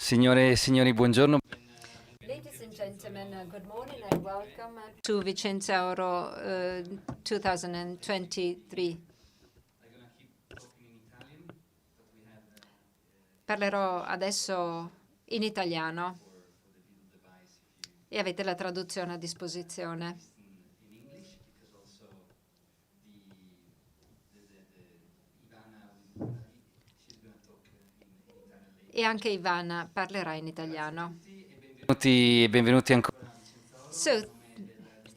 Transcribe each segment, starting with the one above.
Signore e signori, buongiorno. Ladies and gentlemen, good morning and welcome to Vicenza Oro 2023. Parlerò adesso in italiano e avete la traduzione a disposizione. E anche Ivana parlerà in italiano. Benvenuti ancora. So,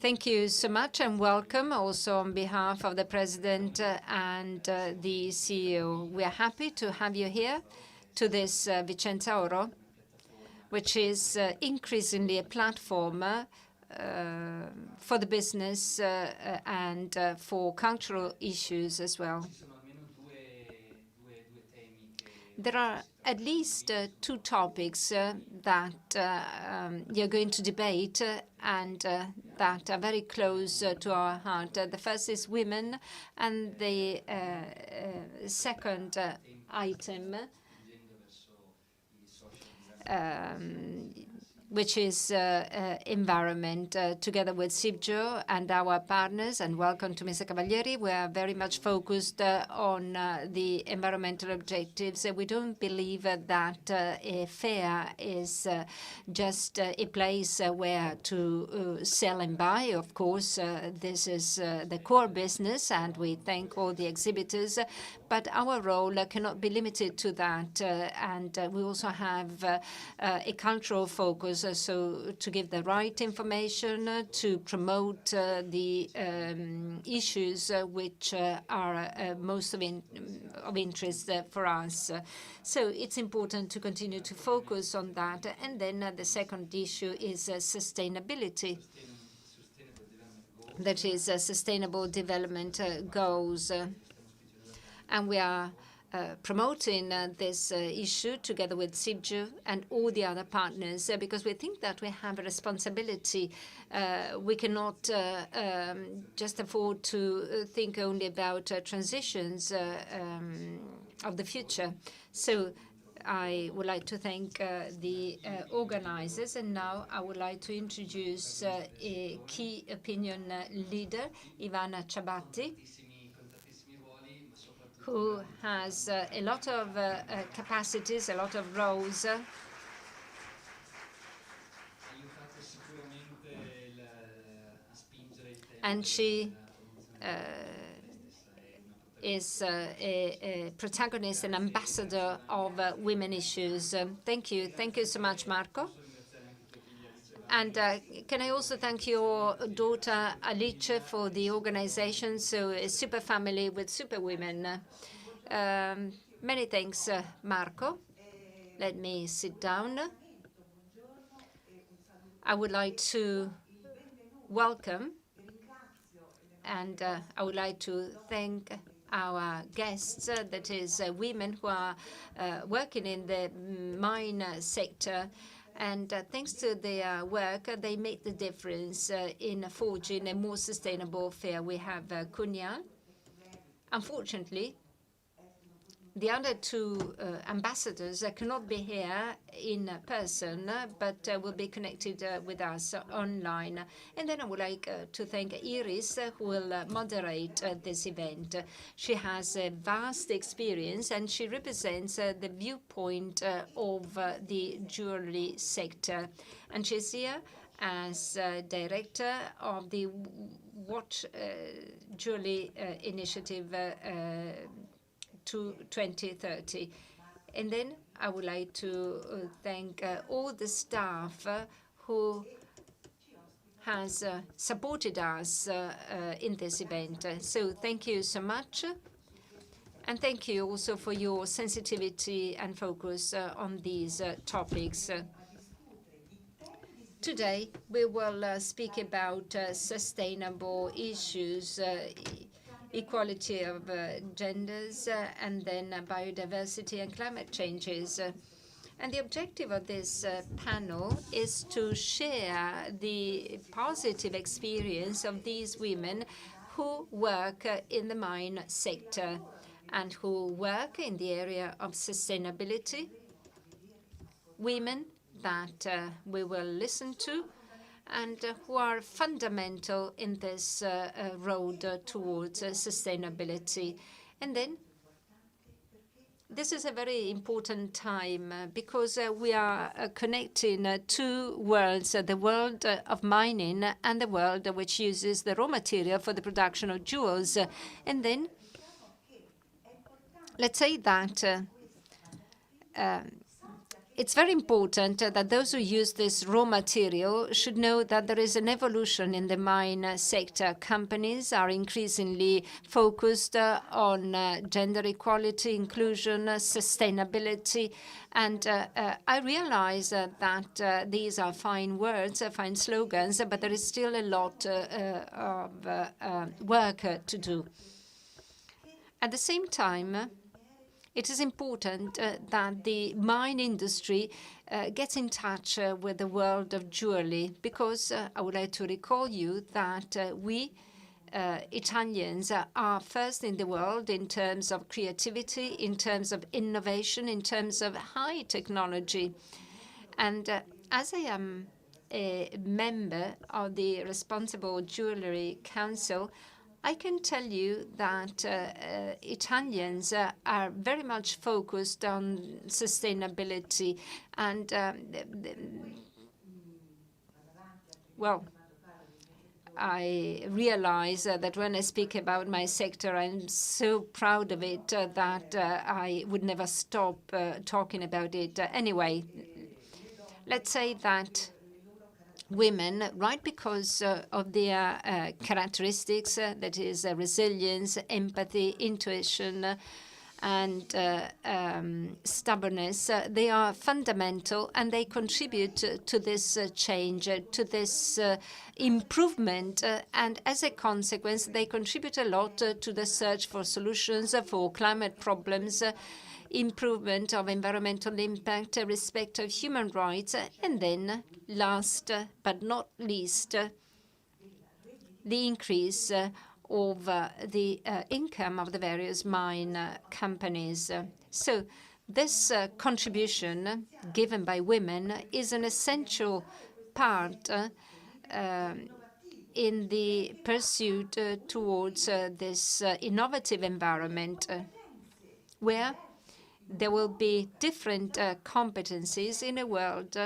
thank you so much and welcome also on behalf of the President and the CEO. We are happy to have you here to this Vicenza Oro, which is increasingly a platform for the business and for cultural issues as well. There are at least two topics that you're going to debate and that are very close to our heart. The first is women, and the second item, which is environment, together with SIBGIO and our partners. And welcome to Mr. Cavalieri. We are very much focused on the environmental objectives. We don't believe that a fair is just a place where to sell and buy. Of course, this is the core business, and we thank all the exhibitors. But our role cannot be limited to that, and we also have a cultural focus, so to give the right information, to promote the issues which are most of interest for us. So it's important to continue to focus on that. And then the second issue is sustainability. That is sustainable development goals. And we are promoting this issue together with SIBGIO and all the other partners because we think that we have a responsibility. We cannot just afford to think only about transitions of the future. So I would like to thank the organizers, and now I would like to introduce a key opinion leader, Ivana Ciabatti, who has a lot of capacities, a lot of roles. And she is a protagonist and ambassador of women issues. Thank you. Thank you so much, Marco. And can I also thank your daughter, Alice, for the organization, so a super family with super women. Many thanks, Marco. Let me sit down. I would like to welcome and I would like to thank our guests, that is women who are working in the mine sector. And thanks to their work, they make the difference in forging a more sustainable fair. We have Gwennael. Unfortunately, the other two ambassadors cannot be here in person, but will be connected with us online. And then I would like to thank Iris, who will moderate this event. She has a vast experience, and she represents the viewpoint of the jewelry sector. And she's here as director of the Watch Jewelry Initiative to 2030. And then I would like to thank all the staff who has supported us in this event. So thank you so much. And thank you also for your sensitivity and focus on these topics. Today, we will speak about sustainable issues, equality of genders, and then biodiversity and climate changes. And the objective of this panel is to share the positive experience of these women who work in the mine sector and who work in the area of sustainability women that we will listen to and who are fundamental in this road towards sustainability. And then this is a very important time because we are connecting two worlds, the world of mining and the world which uses the raw material for the production of jewels. And then let's say that it's very important that those who use this raw material should know that there is an evolution in the mine sector. Companies are increasingly focused on gender equality, inclusion, sustainability. And I realize that these are fine words, fine slogans, but there is still a lot of work to do. At the same time, it is important that the mine industry gets in touch with the world of jewelry, because I would like to recall you that we Italians are first in the world in terms of creativity, in terms of innovation, in terms of high technology. And as I am a member of the Responsible Jewellery Council, I can tell you that Italians are very much focused on sustainability. And, well, I realize that when I speak about my sector, I'm so proud of it that I would never stop talking about it. Anyway, let's say that women, right because of their characteristics, that is resilience, empathy, intuition, and stubbornness, they are fundamental, and they contribute to this change, to this improvement, and as a consequence, they contribute a lot to the search for solutions for climate problems, improvement of environmental impact, respect of human rights, and then, last but not least, the increase of the income of the various mine companies. So this contribution given by women is an essential part in the pursuit towards this innovative environment where there will be different competencies in a world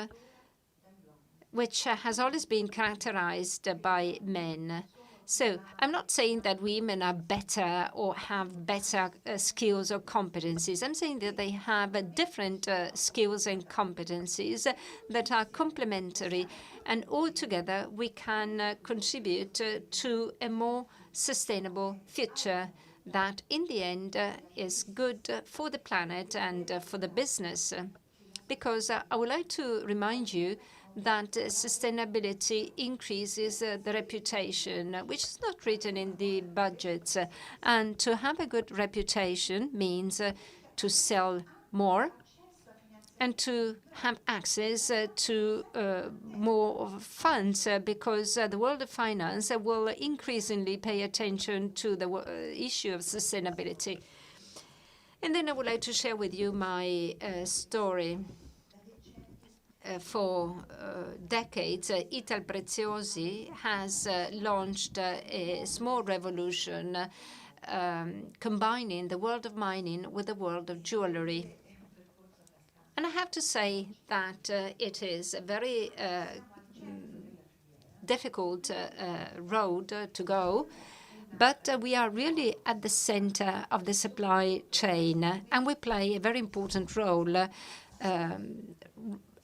which has always been characterized by men. So I'm not saying that women are better or have better skills or competencies. I'm saying that they have different skills and competencies that are complementary, and altogether we can contribute to a more sustainable future that in the end is good for the planet and for the business. Because I would like to remind you that sustainability increases the reputation, which is not written in the budgets. And to have a good reputation means to sell more and to have access to more funds, because the world of finance will increasingly pay attention to the issue of sustainability. And then I would like to share with you my story. For decades, Italpreziosi has launched a small revolution combining the world of mining with the world of jewelry. And I have to say that it is a very difficult road to go, but we are really at the center of the supply chain, and we play a very important role.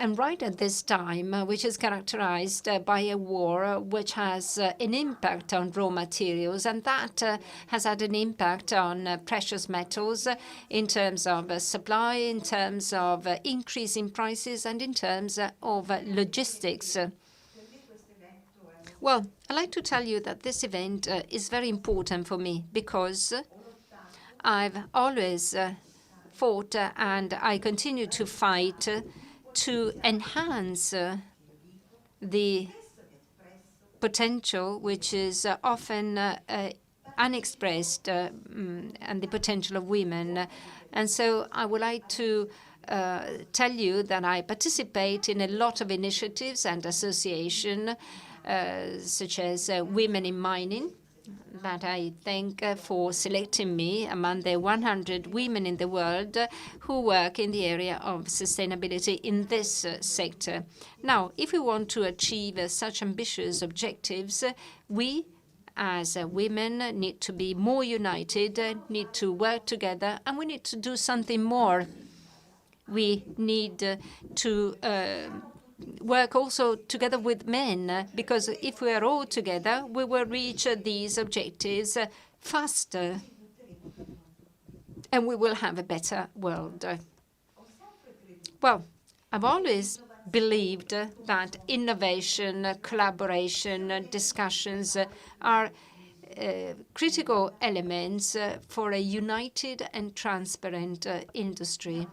And right at this time, which is characterized by a war which has an impact on raw materials, and that has had an impact on precious metals in terms of supply, in terms of increase in prices, and in terms of logistics. Well, I'd like to tell you that this event is very important for me, because I've always fought, and I continue to fight, to enhance the potential, which is often unexpressed, and the potential of women. And so I would like to tell you that I participate in a lot of initiatives and associations, such as Women in Mining, that I thank for selecting me among the 100 women in the world who work in the area of sustainability in this sector. Now, if we want to achieve such ambitious objectives, we as women need to be more united, need to work together, and we need to do something more. We need to work also together with men, because if we are all together, we will reach these objectives faster, and we will have a better world. Well, I've always believed that innovation, collaboration, discussions are critical elements for a united and transparent industry.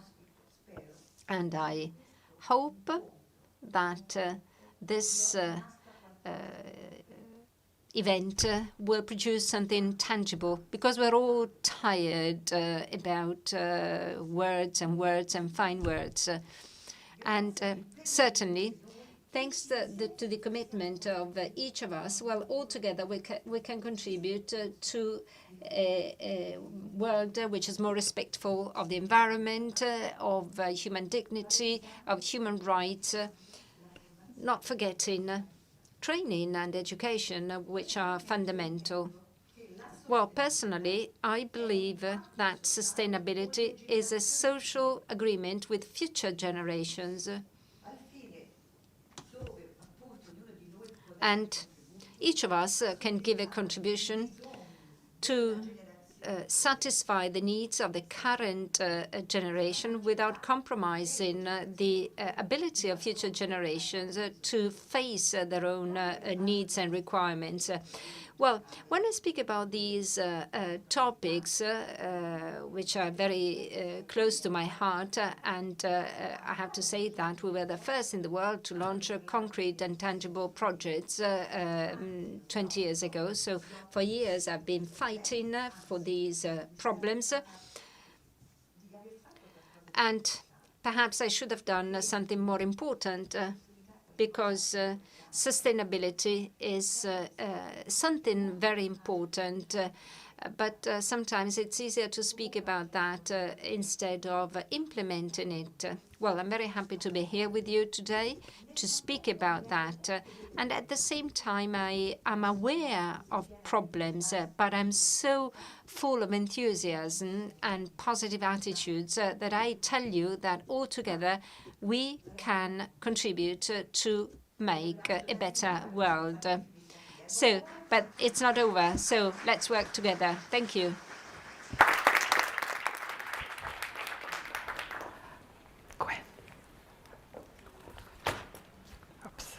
And I hope that this event will produce something tangible, because we're all tired about words and words and fine words. And certainly, thanks to the commitment of each of us, well, all together we can contribute to a world which is more respectful of the environment, of human dignity, of human rights, not forgetting training and education, which are fundamental. Well, personally, I believe that sustainability is a social agreement with future generations. And each of us can give a contribution to satisfy the needs of the current generation without compromising the ability of future generations to face their own needs and requirements. Well, when I speak about these topics, which are very close to my heart, and I have to say that we were the first in the world to launch concrete and tangible projects 20 years ago. So for years I've been fighting for these problems. And perhaps I should have done something more important, because sustainability is something very important, but sometimes it's easier to speak about that instead of implementing it. Well, I'm very happy to be here with you today to speak about that. And at the same time, I am aware of problems, but I'm so full of enthusiasm and positive attitudes that I tell you that all together we can contribute to make a better world. So, but it's not over, so let's work together. Thank you. Gwen. Oops.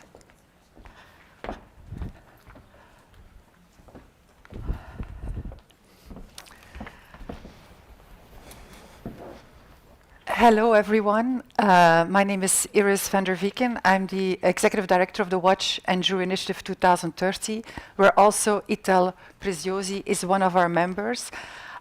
Hello, everyone. My name is Iris van der Veken. I'm the Executive Director of the Watch and Jewellery Initiative 2030, where also Italpreziosi is one of our members.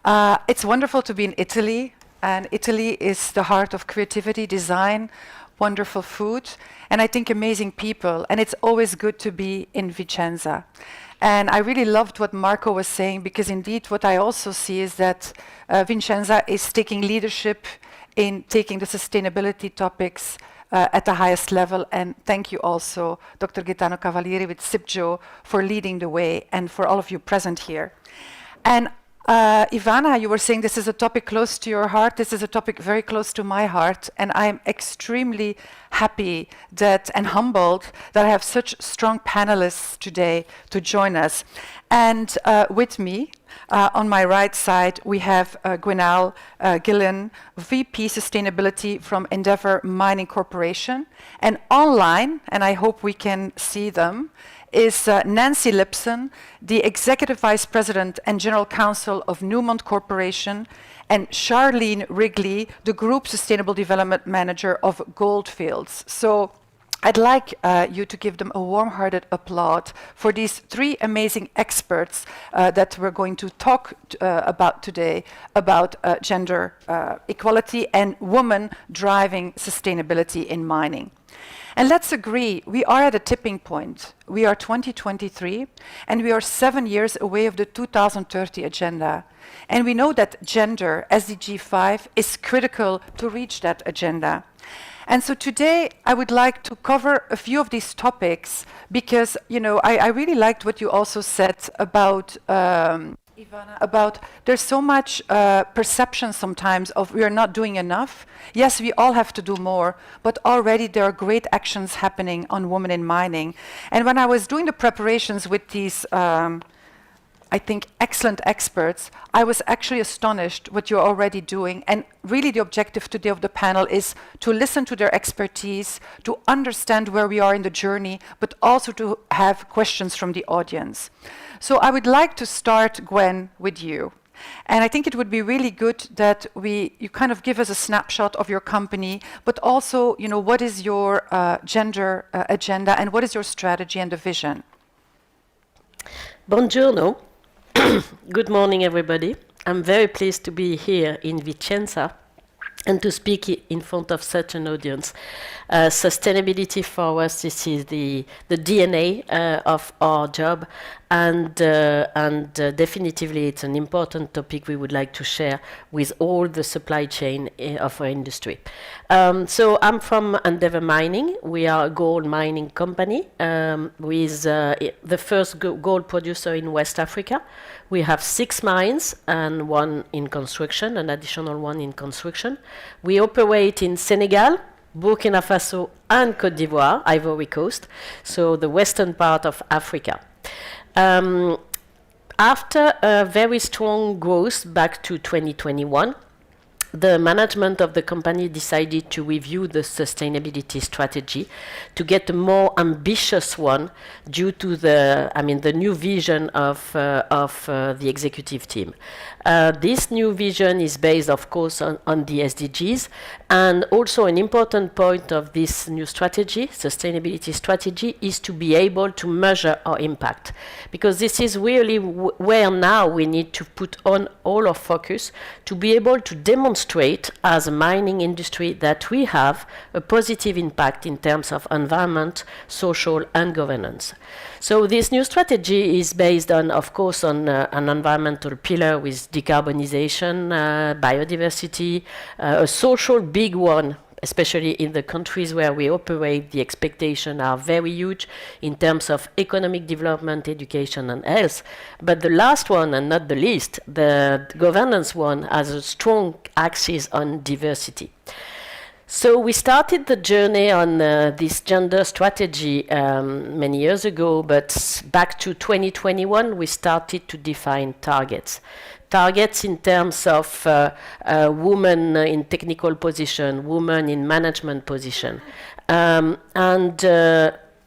It's wonderful to be in Italy, and Italy is the heart of creativity, design, wonderful food, and I think amazing people. And it's always good to be in Vicenza. And I really loved what Marco was saying, because indeed what I also see is that Vicenza is taking leadership in taking the sustainability topics at the highest level. And thank you also, Dr. Gaetano Cavalieri with S.p.A. for leading the way, and for all of you present here. And Ivana, you were saying this is a topic close to your heart. This is a topic very close to my heart, and I'm extremely happy that and humbled that I have such strong panelists today to join us. And with me, on my right side, we have Gwennael Guillen, VP Sustainability from Endeavour Mining Corporation. And online, and I hope we can see them, is Nancy Lipson, the Executive Vice President and General Counsel of Newmont Corporation, and Charlene Wringley, the Group Sustainable Development Manager of Goldfields. So I'd like you to give them a warm-hearted applaud for these three amazing experts that we're going to talk about today about gender equality and women driving sustainability in mining. And let's agree, we are at a tipping point. We are 2023, and we are 7 years away of the 2030 agenda. And we know that gender, SDG 5, is critical to reach that agenda. And so today I would like to cover a few of these topics because, you know, I really liked what you also said about Ivana, about there's so much perception sometimes of we are not doing enough. Yes, we all have to do more, but already there are great actions happening on women in mining. And when I was doing the preparations with these I think, excellent experts, I was actually astonished what you're already doing. And really the objective today of the panel is to listen to their expertise, to understand where we are in the journey, but also to have questions from the audience. So I would like to start, Gwen, with you. And I think it would be really good that you kind of give us a snapshot of your company, but also, you know, what is your gender agenda and what is your strategy and the vision? Buongiorno. Good morning, everybody. I'm very pleased to be here in Vicenza and to speak in front of such an audience. Sustainability for us, this is the DNA of our job, and definitively it's an important topic we would like to share with all the supply chain of our industry. So I'm from Endeavour Mining. We are a gold mining company with the first gold producer in West Africa. We have 6 mines and 1 in construction, an additional 1 in construction. We operate in Senegal, Burkina Faso, and Côte d'Ivoire, Ivory Coast, so the western part of Africa. After a very strong growth back to 2021, the management of the company decided to review the sustainability strategy to get a more ambitious one due to the new vision of the executive team. This new vision is based, of course, on the SDGs, and also an important point of this new strategy, sustainability strategy, is to be able to measure our impact, because this is really where now we need to put on all our focus to be able to demonstrate as a mining industry that we have a positive impact in terms of environment, social, and governance. So this new strategy is based on, of course, on an environmental pillar with decarbonization, biodiversity, a social big one, especially in the countries where we operate. The expectations are very huge in terms of economic development, education, and health. But the last one, and not the least, the governance one, has a strong axis on diversity. So we started the journey on this gender strategy many years ago, but back to 2021, we started to define targets. Targets in terms of women in technical position, women in management position.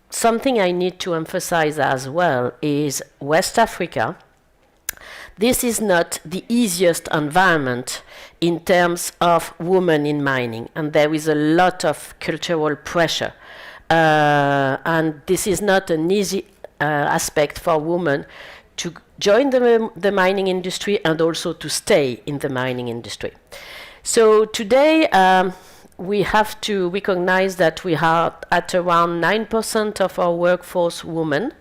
Something I need to emphasize as well is West Africa. This is not the easiest environment in terms of women in mining, and there is a lot of cultural pressure. And this is not an easy aspect for women to join the mining industry and also to stay in the mining industry. So today we have to recognize that we are at around 9% of our workforce women,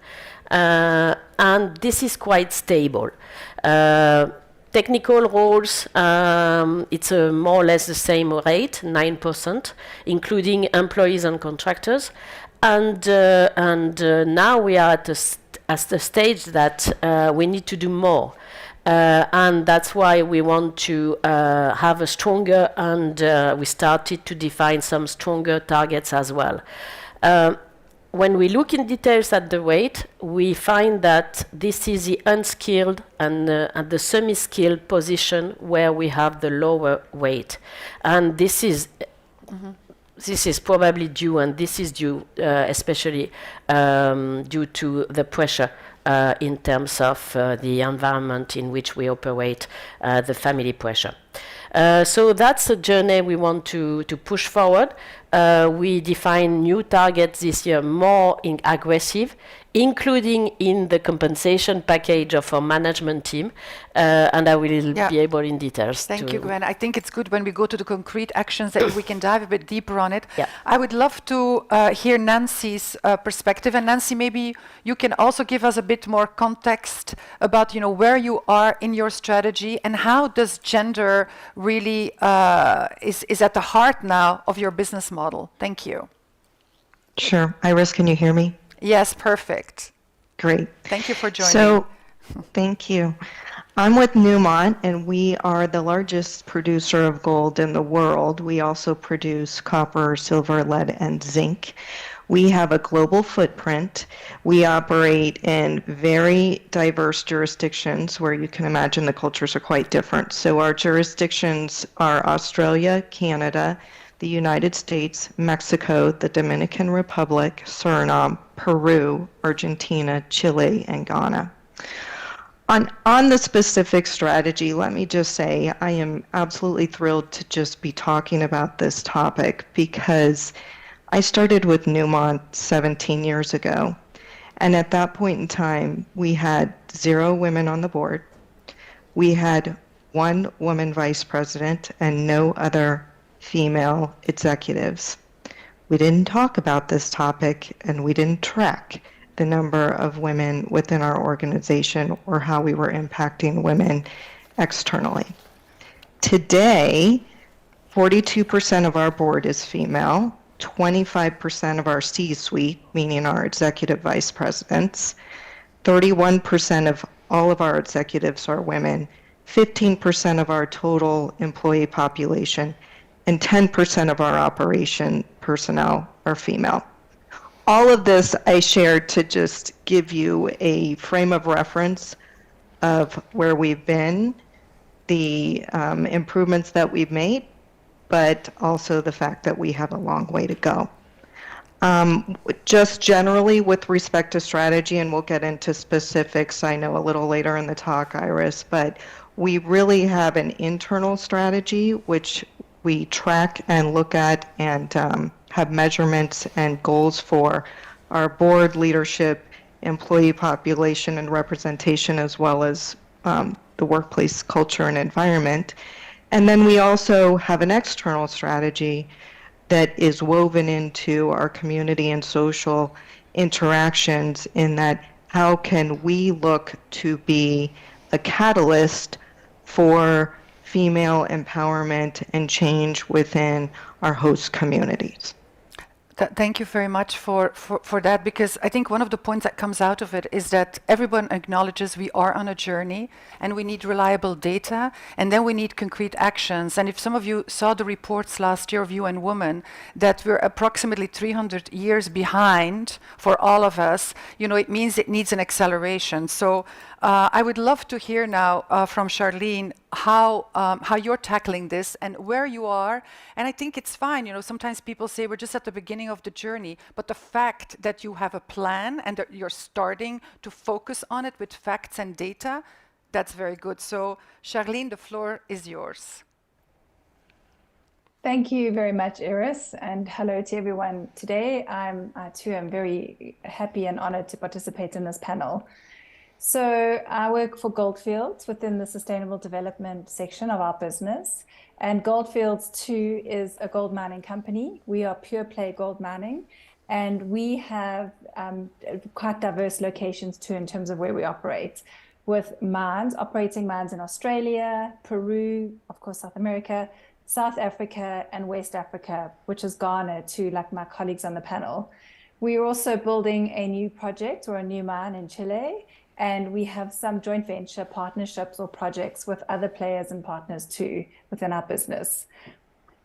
and this is quite stable. Technical roles, it's more or less the same rate, 9%, including employees and contractors. And now we are at the stage that we need to do more. And that's why we want to have a stronger, and we started to define some stronger targets as well. When we look in details at the weight, we find that this is the unskilled and the semi-skilled position where we have the lower weight. And this is probably due, and this is due especially due to the pressure in terms of the environment in which we operate, the family pressure. So that's a journey we want to push forward. We define new targets this year more aggressive, including in the compensation package of our management team, and I will be able in details. Thank you, Gwen. I think it's good when we go to the concrete actions that we can dive a bit deeper on it. I would love to hear Nancy's perspective, and Nancy, maybe you can also give us a bit more context about, you know, where you are in your strategy and how does gender really is at the heart now of your business model. Thank you. Sure. Iris, can you hear me? Yes, perfect. Great. Thank you for joining. So, thank you. I'm with Newmont, and we are the largest producer of gold in the world. We also produce copper, silver, lead, and zinc. We have a global footprint. We operate in very diverse jurisdictions where you can imagine the cultures are quite different. So our jurisdictions are Australia, Canada, the United States, Mexico, the Dominican Republic, Suriname, Peru, Argentina, Chile, and Ghana. On the specific strategy, let me just say I am absolutely thrilled to just be talking about this topic because I started with Newmont 17 years ago, and at that point in time, we had 0 women on the board. We had 1 woman vice president and no other female executives. We didn't talk about this topic, and we didn't track the number of women within our organization or how we were impacting women externally. Today, 42% of our board is female, 25% of our C-suite, meaning our executive vice presidents, 31% of all of our executives are women, 15% of our total employee population, and 10% of our operation personnel are female. All of this I shared to just give you a frame of reference of where we've been, the improvements that we've made, but also the fact that we have a long way to go. Just generally with respect to strategy, and we'll get into specifics, I know a little later in the talk, Iris, but we really have an internal strategy which we track and look at and have measurements and goals for our board leadership, employee population and representation, as well as the workplace culture and environment. And then we also have an external strategy that is woven into our community and social interactions in that how can we look to be a catalyst for female empowerment and change within our host communities. Thank you very much for that, because I think one of the points that comes out of it is that everyone acknowledges we are on a journey and we need reliable data, and then we need concrete actions. And if some of you saw the reports last year of UN Women, that we're approximately 300 years behind for all of us, you know, it means it needs an acceleration. So I would love to hear now from Charlene how you're tackling this and where you are. And I think it's fine, you know, sometimes people say we're just at the beginning of the journey, but the fact that you have a plan and that you're starting to focus on it with facts and data, that's very good. So Charlene, the floor is yours. Thank you very much, Iris, and hello to everyone. Today, I'm very happy and honored to participate in this panel. So I work for Goldfields within the Sustainable Development section of our business. And Goldfields too is a gold mining company. We are pure play gold mining, and we have quite diverse locations too in terms of where we operate, with operating mines in Australia, Peru, of course, South America, South Africa, and West Africa, which is Ghana too, like my colleagues on the panel. We are also building a new project or a new mine in Chile, and we have some joint venture partnerships or projects with other players and partners too within our business.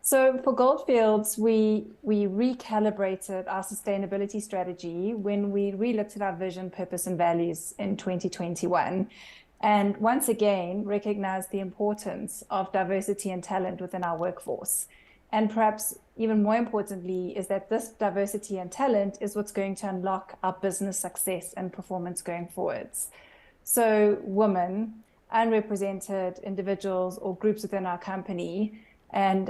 So for Goldfields, we recalibrated our sustainability strategy when we relooked at our vision, purpose, and values in 2021. And once again, recognized the importance of diversity and talent within our workforce. And perhaps even more importantly is that this diversity and talent is what's going to unlock our business success and performance going forwards. So women, unrepresented individuals or groups within our company And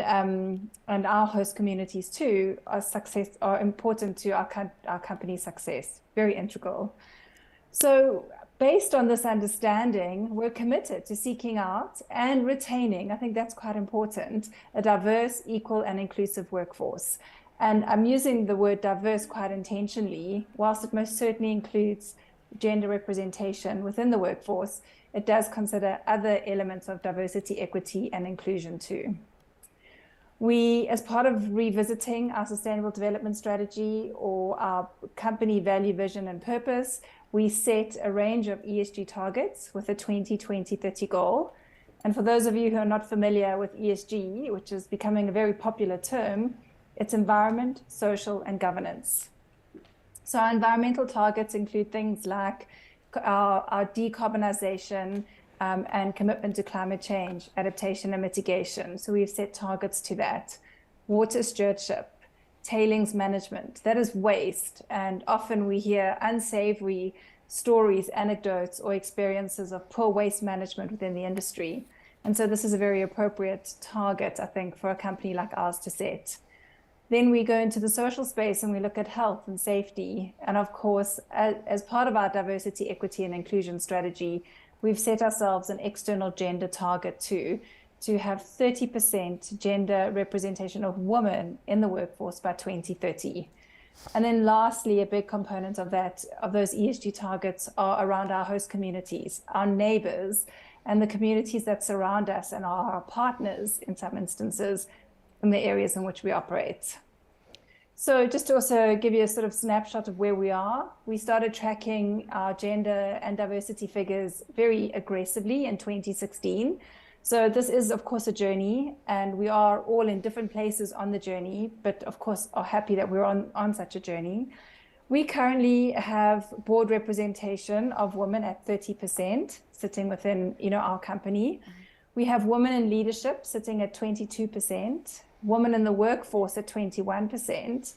our host communities too are important to our company's success, very integral. So based on this understanding, we're committed to seeking out and retaining, I think that's quite important, a diverse, equal and inclusive workforce. And I'm using the word diverse quite intentionally. Whilst it most certainly includes gender representation within the workforce, it does consider other elements of diversity, equity and inclusion too. We, as part of revisiting our sustainable development strategy or our company value, vision and purpose, we set a range of ESG targets with a 2020-30 goal. And for those of you who are not familiar with ESG, which is becoming a very popular term, it's environment, social and governance. So our environmental targets include things like our decarbonization, and commitment to climate change, adaptation and mitigation. So we've set targets to that. Water stewardship, tailings management, that is waste. And often we hear unsavory stories, anecdotes, or experiences of poor waste management within the industry. And so this is a very appropriate target, I think, for a company like ours to set. Then we go into the social space and we look at health and safety. And of course, as part of our diversity, equity, and inclusion strategy, we've set ourselves an external gender target too, to have 30% gender representation of women in the workforce by 2030. And then lastly, a big component of those ESG targets are around our host communities, our neighbors, and the communities that surround us and are our partners in some instances in the areas in which we operate. So just to also give you a sort of snapshot of where we are, we started tracking our gender and diversity figures very aggressively in 2016. So this is, of course, a journey, and we are all in different places on the journey, but of course are happy that we're on such a journey. We currently have board representation of women at 30% sitting within, our company. We have women in leadership sitting at 22%. Women in the workforce at 21%.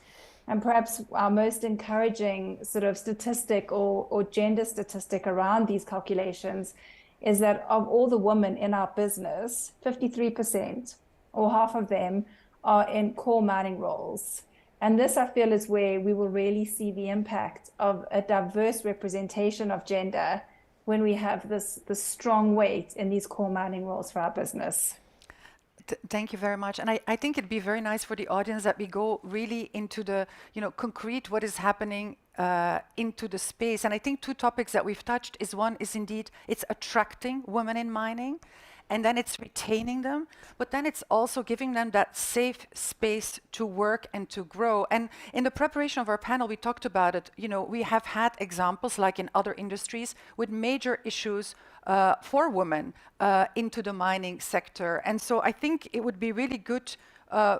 And perhaps our most encouraging sort of statistic or gender statistic around these calculations is that of all the women in our business, 53%, or half of them, are in core mining roles. And this, I feel, is where we will really see the impact of a diverse representation of gender when we have this strong weight in these core mining roles for our business. Thank you very much. And I think it'd be very nice for the audience that we go really into the, concrete what is happening into the space. And I think two topics that we've touched is one is indeed, it's attracting women in mining, and then it's retaining them, but then it's also giving them that safe space to work and to grow. And in the preparation of our panel, we talked about it. We have had examples like in other industries with major issues for women into the mining sector. And so I think it would be really good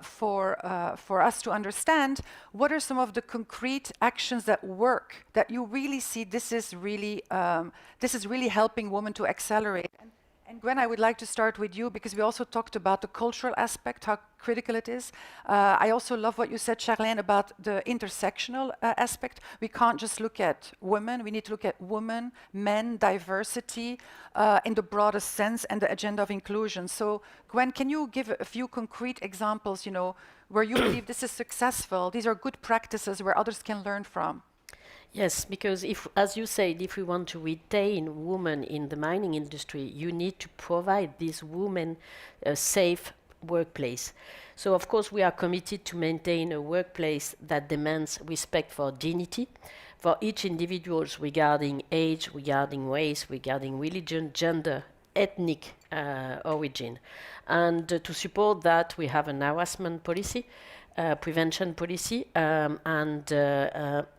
for us to understand what are some of the concrete actions that work, that you really see this is really helping women to accelerate. And Gwen, I would like to start with you because we also talked about the cultural aspect, how critical it is. I also love what you said, Charlene, about the intersectional aspect. We can't just look at women. We need to look at women, men, diversity in the broadest sense, and the agenda of inclusion. So Gwen, can you give a few concrete examples, where you believe this is successful? These are good practices where others can learn from. Yes, because as you said, if we want to retain women in the mining industry, you need to provide these women a safe workplace. So of course we are committed to maintain a workplace that demands respect for dignity, for each individual regarding age, regarding race, regarding religion, gender, ethnic origin. And to support that, we have an harassment policy, prevention policy, and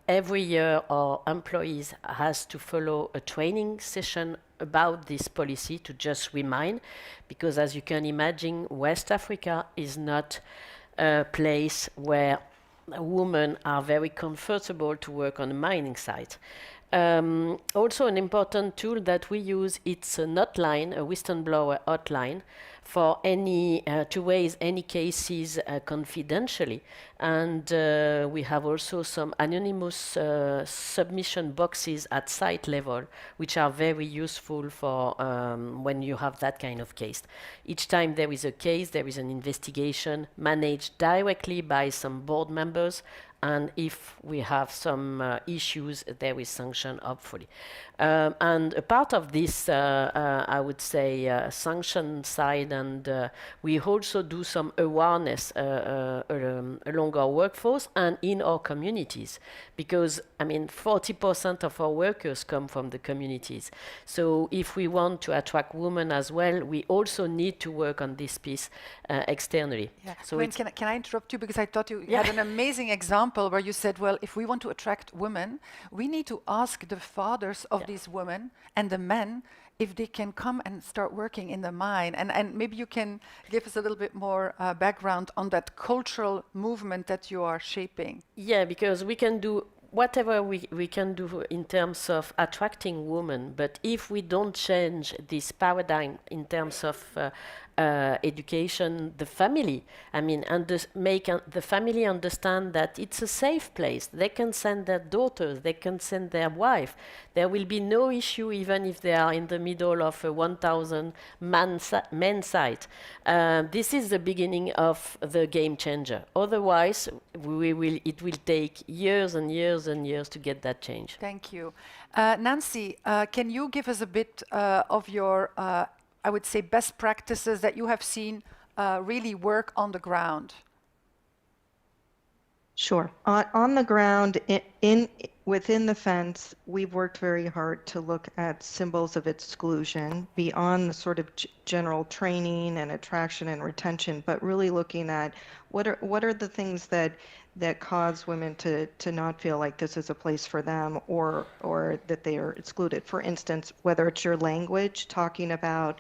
every year our employees has to follow a training session about this policy to just remind, because as you can imagine, West Africa is not a place where women are very comfortable to work on a mining site. Also an important tool that we use, it's an hotline, a whistleblower hotline, for any to raise any cases confidentially, And we have also some anonymous submission boxes at site level, which are very useful for when you have that kind of case. Each time there is a case, there is an investigation managed directly by some board members, and if we have some issues, there is sanction, hopefully. And a part of this, I would say, sanction side, and we also do some awareness along our workforce and in our communities, because, I mean, 40% of our workers come from the communities. So if we want to attract women as well, we also need to work on this piece externally. Yeah. So Gwen, can I interrupt you, because I thought you had an amazing example where you said, well, if we want to attract women, we need to ask the fathers of these women and the men if they can come and start working in the mine. And maybe you can give us a little bit more background on that cultural movement that you are shaping. Yeah, because we can do whatever we can do in terms of attracting women, but if we don't change this paradigm in terms of education, the family, I mean, make the family understand that it's a safe place. They can send their daughters, they can send their wife. There will be no issue even if they are in the middle of a 1,000 men site. This is the beginning of the game changer. Otherwise, it will take years and years and years to get that change. Thank you. Nancy, can you give us a bit of your I would say best practices that you have seen really work on the ground? Sure. On the ground, within the fence, we've worked very hard to look at symbols of exclusion beyond the sort of general training and attraction and retention, but really looking at what are the things that cause women to not feel like this is a place for them, or that they are excluded. For instance, whether it's your language, talking about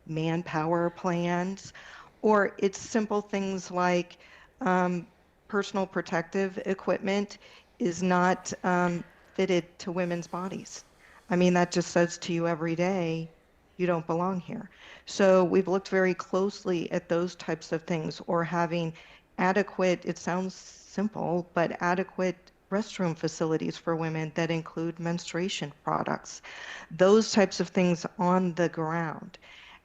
manpower plans, or it's simple things like personal protective equipment is not fitted to women's bodies. I mean, that just says to you every day, you don't belong here. So we've looked very closely at those types of things, or having adequate, it sounds simple, but adequate restroom facilities for women that include menstruation products, those types of things on the ground.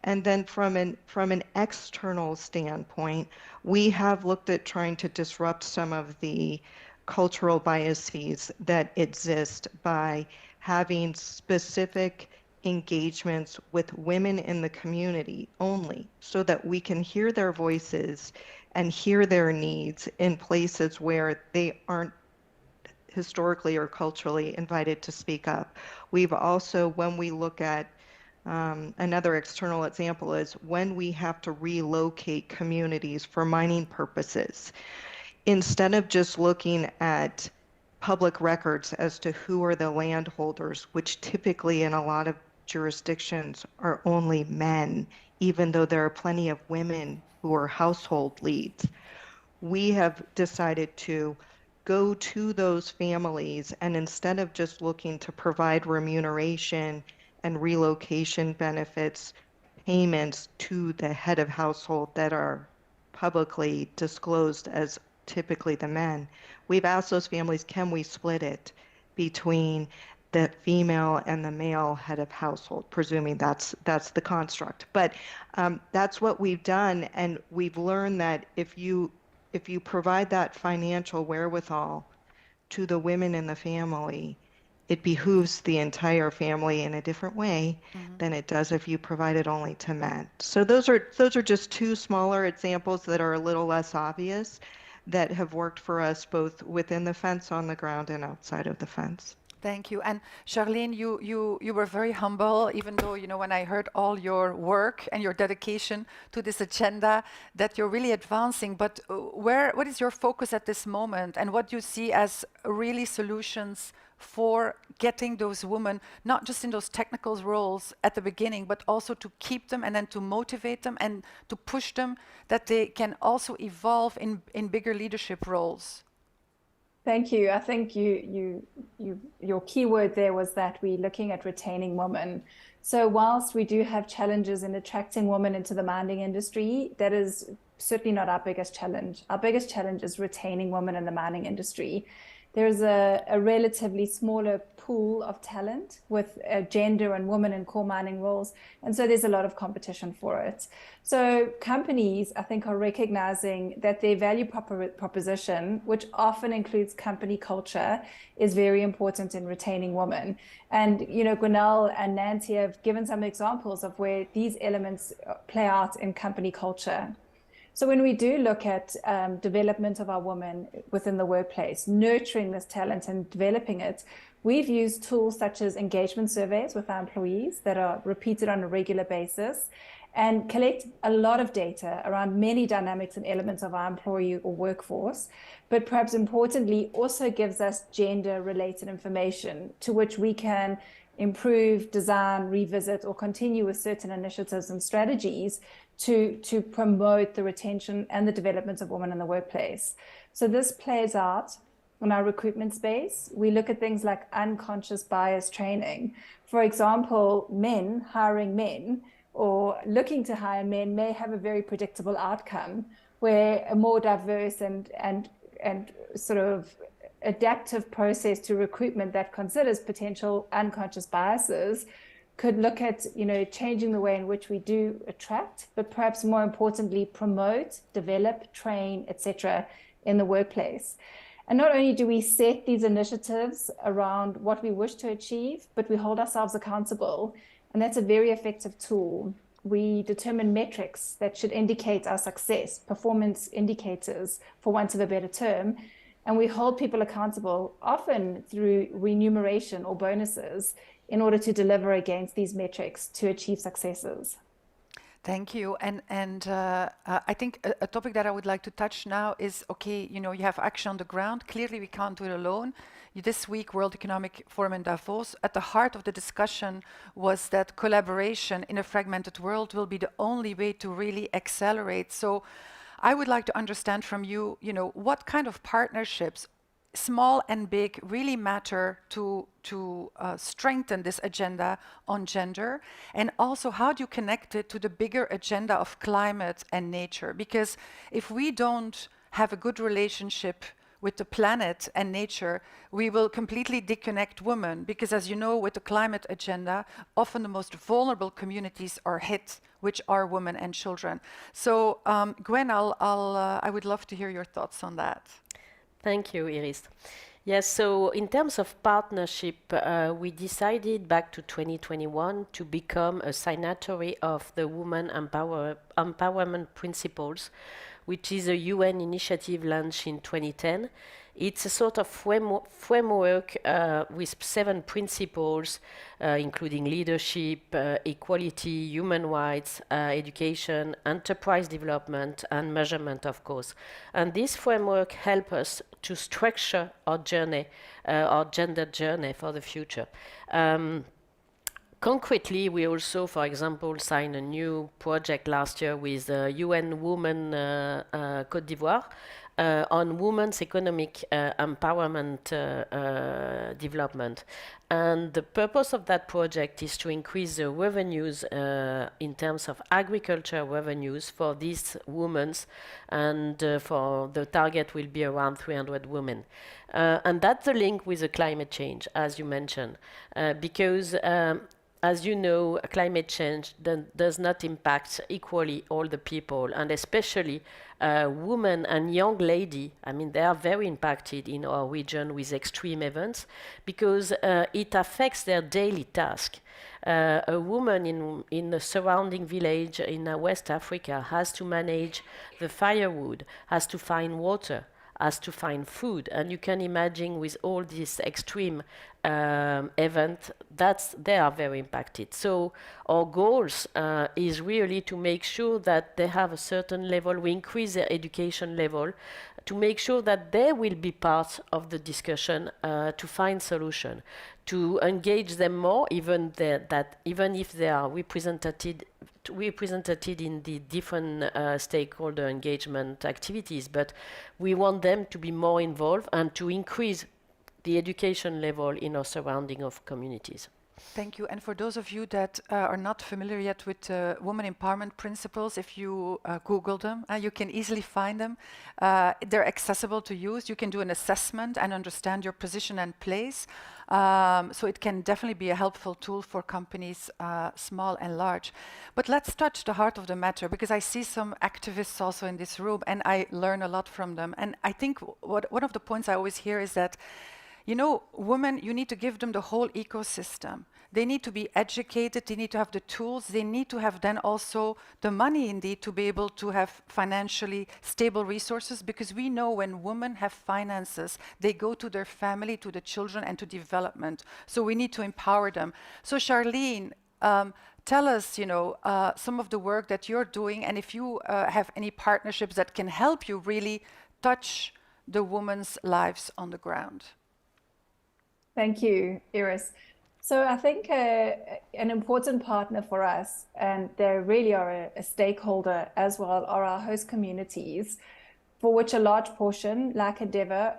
And then from an external standpoint, we have looked at trying to disrupt some of the cultural biases that exist by having specific engagements with women in the community only, so that we can hear their voices and hear their needs in places where they aren't historically or culturally invited to speak up. We've also, when we look at another external example, is when we have to relocate communities for mining purposes, instead of just looking at public records as to who are the landholders, which typically in a lot of jurisdictions are only men, even though there are plenty of women who are household leads, we have decided to go to those families, and instead of just looking to provide remuneration and relocation benefits, payments to the head of household that are publicly disclosed as typically the men, we've asked those families, can we split it between the female and the male head of household, presuming that's the construct. But that's what we've done, and we've learned that if you provide that financial wherewithal to the women in the family, it behooves the entire family in a different way than it does if you provide it only to men. So those are just two smaller examples that are a little less obvious, that have worked for us both within the fence, on the ground, and outside of the fence. Thank you. And Charlene, you were very humble, even though, you know, when I heard all your work and your dedication to this agenda, that you're really advancing. But what is your focus at this moment, and what do you see as really solutions for getting those women, not just in those technical roles at the beginning, but also to keep them and then to motivate them and to push them, that they can also evolve in bigger leadership roles? Thank you. I think your key word there was that we're looking at retaining women. So whilst we do have challenges in attracting women into the mining industry, that is certainly not our biggest challenge. Our biggest challenge is retaining women in the mining industry. There's a relatively smaller pool of talent with gender and women in core mining roles, and so there's a lot of competition for it. So companies, I think, are recognizing that their value proposition, which often includes company culture, is very important in retaining women. And, you know, Gwennael and Nancy have given some examples of where these elements play out in company culture. So when we do look at development of our women within the workplace, nurturing this talent and developing it, we've used tools such as engagement surveys with our employees that are repeated on a regular basis and collect a lot of data around many dynamics and elements of our employee or workforce, but perhaps importantly also gives us gender-related information to which we can improve, design, revisit, or continue with certain initiatives and strategies to promote the retention and the development of women in the workplace. So this plays out in our recruitment space. We look at things like unconscious bias training. For example, men hiring men or looking to hire men may have a very predictable outcome, where a more diverse and sort of adaptive process to recruitment that considers potential unconscious biases could look at, you know, changing the way in which we do attract, but perhaps more importantly, promote, develop, train, etc. in the workplace. And not only do we set these initiatives around what we wish to achieve, but we hold ourselves accountable. And that's a very effective tool. We determine metrics that should indicate our success, performance indicators, for want of a better term. And we hold people accountable, often through remuneration or bonuses, in order to deliver against these metrics to achieve successes. Thank you. And I think a topic that I would like to touch now is, okay, you know, you have action on the ground. Clearly, we can't do it alone. This week, World Economic Forum in Davos, at the heart of the discussion was that collaboration in a fragmented world will be the only way to really accelerate. So I would like to understand from you, you know, what kind of partnerships, small and big, really matter to strengthen this agenda on gender, and also how do you connect it to the bigger agenda of climate and nature? Because if we don't have a good relationship with the planet and nature, we will completely disconnect women, because as you know, with the climate agenda, often the most vulnerable communities are hit, which are women and children. So Gwen, I would love to hear your thoughts on that. Thank you, Iris. Yes, so in terms of partnership, we decided back to 2021 to become a signatory of the Women Empowerment Principles, which is a UN initiative launched in 2010. It's a sort of framework with 7 principles, including leadership, equality, human rights, education, enterprise development, and measurement, of course. And this framework helps us to structure our journey, our gender journey for the future. Concretely, we also, for example, signed a new project last year with UN Women Côte d'Ivoire on women's economic empowerment development. And the purpose of that project is to increase the revenues in terms of agriculture revenues for these women, and for the target will be around 300 women. And that's the link with the climate change, as you mentioned, because as you know, climate change does not impact equally all the people, and especially women and young ladies. I mean, they are very impacted in our region with extreme events, because it affects their daily task. A woman in a surrounding village in West Africa has to manage the firewood, has to find water, has to find food, and you can imagine with all these extreme events, they are very impacted. So our goals is really to make sure that they have a certain level, we increase their education level, to make sure that they will be part of the discussion to find solution, to engage them more, even if they are represented in the different stakeholder engagement activities, but we want them to be more involved and to increase the education level in our surrounding of communities. Thank you. And for those of you that are not familiar yet with women empowerment principles, if you Google them, you can easily find them. They're accessible to use. You can do an assessment and understand your position and place. So it can definitely be a helpful tool for companies, small and large. But let's touch the heart of the matter, because I see some activists also in this room, and I learn a lot from them. And I think one of the points I always hear is that, you know, women, you need to give them the whole ecosystem. They need to be educated, they need to have the tools, they need to have then also the money indeed to be able to have financially stable resources, because we know when women have finances, they go to their family, to the children, and to development. So we need to empower them. So Charlene, tell us, you know, some of the work that you're doing, and if you have any partnerships that can help you really touch the women's lives on the ground. Thank you, Iris. So I think an important partner for us, and they really are a stakeholder as well, are our host communities, for which a large portion, like Endeavour,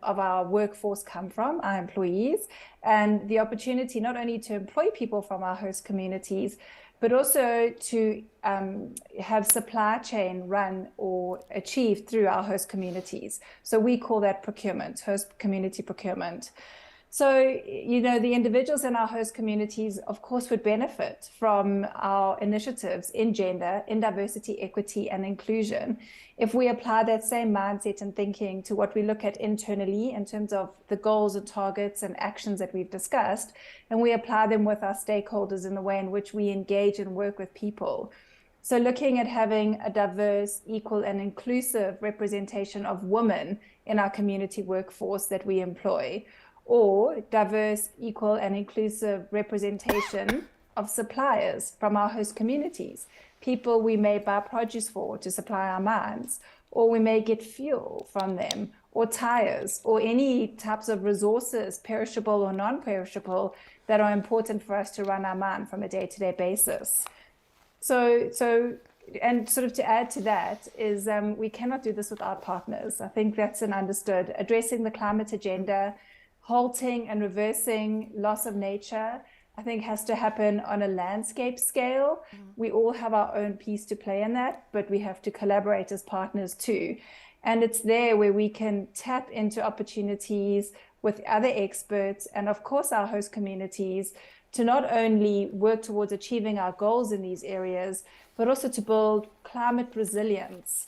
of our workforce come from, our employees, and the opportunity not only to employ people from our host communities, but also to have supply chain run or achieved through our host communities. So we call that procurement, host community procurement. So, you know, the individuals in our host communities, of course, would benefit from our initiatives in gender, in diversity, equity, and inclusion if we apply that same mindset and thinking to what we look at internally in terms of the goals and targets and actions that we've discussed, and we apply them with our stakeholders in the way in which we engage and work with people. So looking at having a diverse, equal, and inclusive representation of women in our community workforce that we employ, or diverse, equal, and inclusive representation of suppliers from our host communities, people we may buy produce for to supply our mines, or we may get fuel from them, or tires, or any types of resources, perishable or non-perishable, that are important for us to run our mine from a day-to-day basis. And sort of to add to that is we cannot do this without partners. I think that's an understood. Addressing the climate agenda, halting and reversing loss of nature, I think has to happen on a landscape scale. We all have our own piece to play in that, but we have to collaborate as partners too. And it's there where we can tap into opportunities with other experts and of course our host communities to not only work towards achieving our goals in these areas, but also to build climate resilience,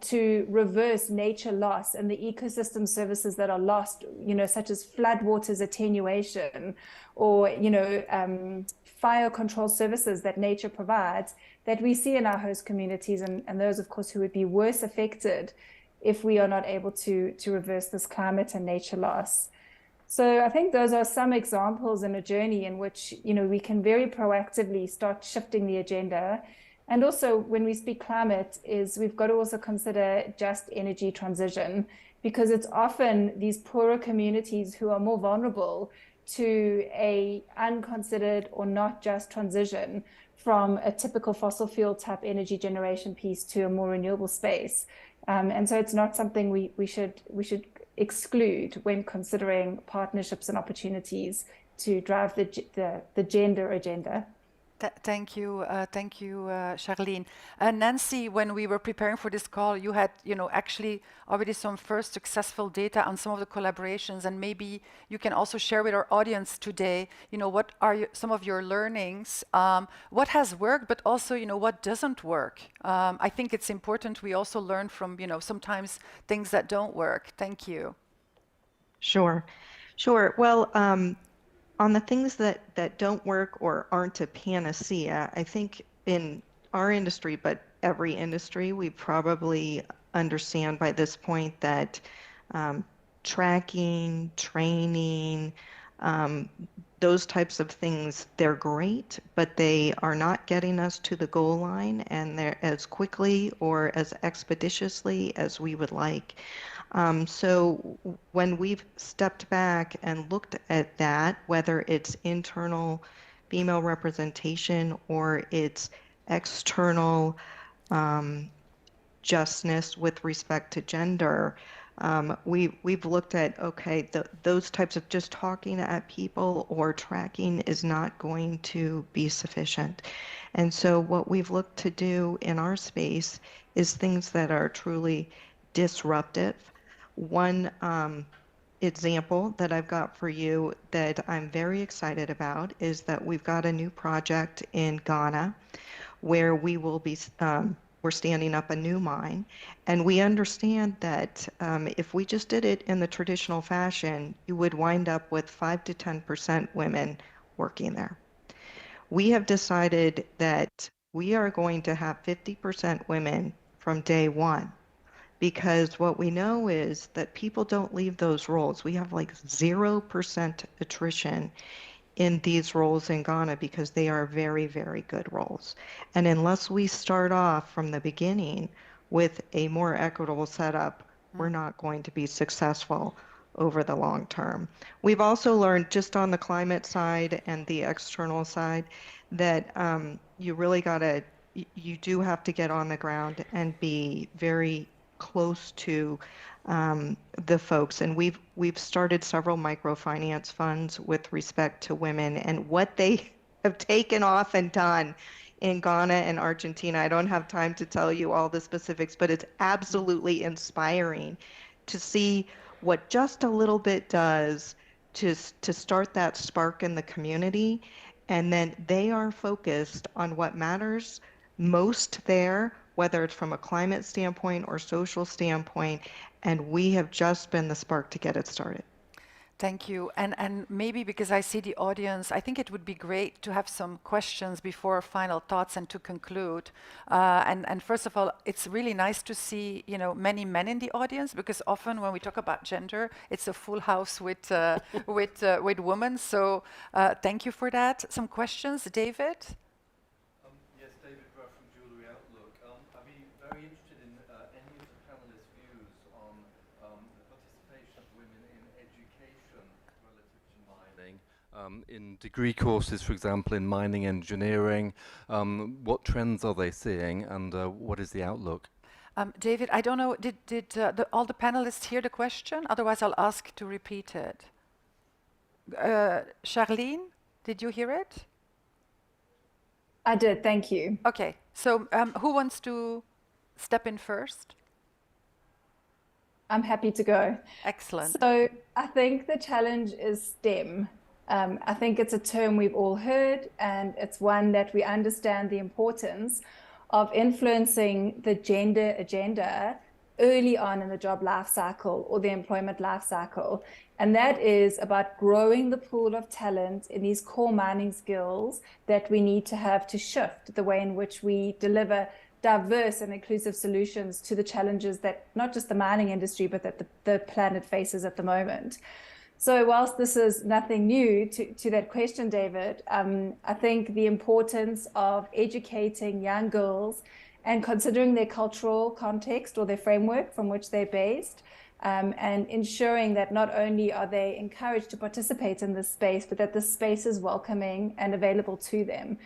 to reverse nature loss and the ecosystem services that are lost, you know, such as floodwaters attenuation or, you know, fire control services that nature provides that we see in our host communities, and those, of course, who would be worse affected if we are not able to reverse this climate and nature loss. So I think those are some examples in a journey in which, you know, we can very proactively start shifting the agenda. And also when we speak climate is we've got to also consider just energy transition, because it's often these poorer communities who are more vulnerable to a unconsidered or not just transition from a typical fossil fuel type energy generation piece to a more renewable space. And so it's not something we should exclude when considering partnerships and opportunities to drive the gender agenda. Thank you, Charlene. Nancy, when we were preparing for this call, you had, you know, actually already some first successful data on some of the collaborations, and maybe you can also share with our audience today, you know, what are some of your learnings, what has worked, but also, you know, what doesn't work. I think it's important we also learn from, you know, sometimes things that don't work. Thank you. Sure. Well, on the things that don't work or aren't a panacea, I think in our industry, but every industry, we probably understand by this point that tracking, training, those types of things, they're great, but they are not getting us to the goal line and they're as quickly or as expeditiously as we would like. So when we've stepped back and looked at that, whether it's internal female representation or it's external justness with respect to gender, We've looked at, okay, those types of just talking at people or tracking is not going to be sufficient. And so what we've looked to do in our space is things that are truly disruptive. One example that I've got for you that I'm very excited about is that we've got a new project in Ghana where we will be we're standing up a new mine, and we understand that if we just did it in the traditional fashion, you would wind up with 5 to 10% women working there. We have decided that we are going to have 50% women from day one, because what we know is that people don't leave those roles. We have like 0% attrition in these roles in Ghana because they are very, very good roles. And unless we start off from the beginning with a more equitable setup, we're not going to be successful over the long term. We've also learned just on the climate side and the external side that you really gotta, you do have to get on the ground and be very close to the folks, and we've started several microfinance funds with respect to women and what they have taken off and done in Ghana and Argentina. I don't have time to tell you all the specifics, but it's absolutely inspiring to see what just a little bit does to start that spark in the community, and then they are focused on what matters most there, whether it's from a climate standpoint or social standpoint, and we have just been the spark to get it started. Thank you. And maybe because I see the audience, I think it would be great to have some questions before final thoughts and to conclude. And first of all, it's really nice to see, you know, many men in the audience, because often when we talk about gender, it's a full house with with women. So thank you for that. Some questions, David? Yes, David Ruff from Jewellery Outlook. I'd be very interested in any of the panelists' views on the participation of women in education relative to mining. In degree courses, for example, in mining engineering, what trends are they seeing, and what is the outlook? David, I don't know, did all the panelists hear the question? Otherwise, I'll ask to repeat it. Charlene, did you hear it? I did, thank you. Okay, so who wants to step in first? I'm happy to go. Excellent. So I think the challenge is STEM. I think it's a term we've all heard, and it's one that we understand the importance of influencing the gender agenda early on in the job life cycle or the employment life cycle. And that is about growing the pool of talent in these core mining skills that we need to have to shift the way in which we deliver diverse and inclusive solutions to the challenges that not just the mining industry, but that the planet faces at the moment. So whilst this is nothing new to that question, David, I think the importance of educating young girls and considering their cultural context or their framework from which they're based, and ensuring that not only are they encouraged to participate in this space, but that the space is welcoming and available to them.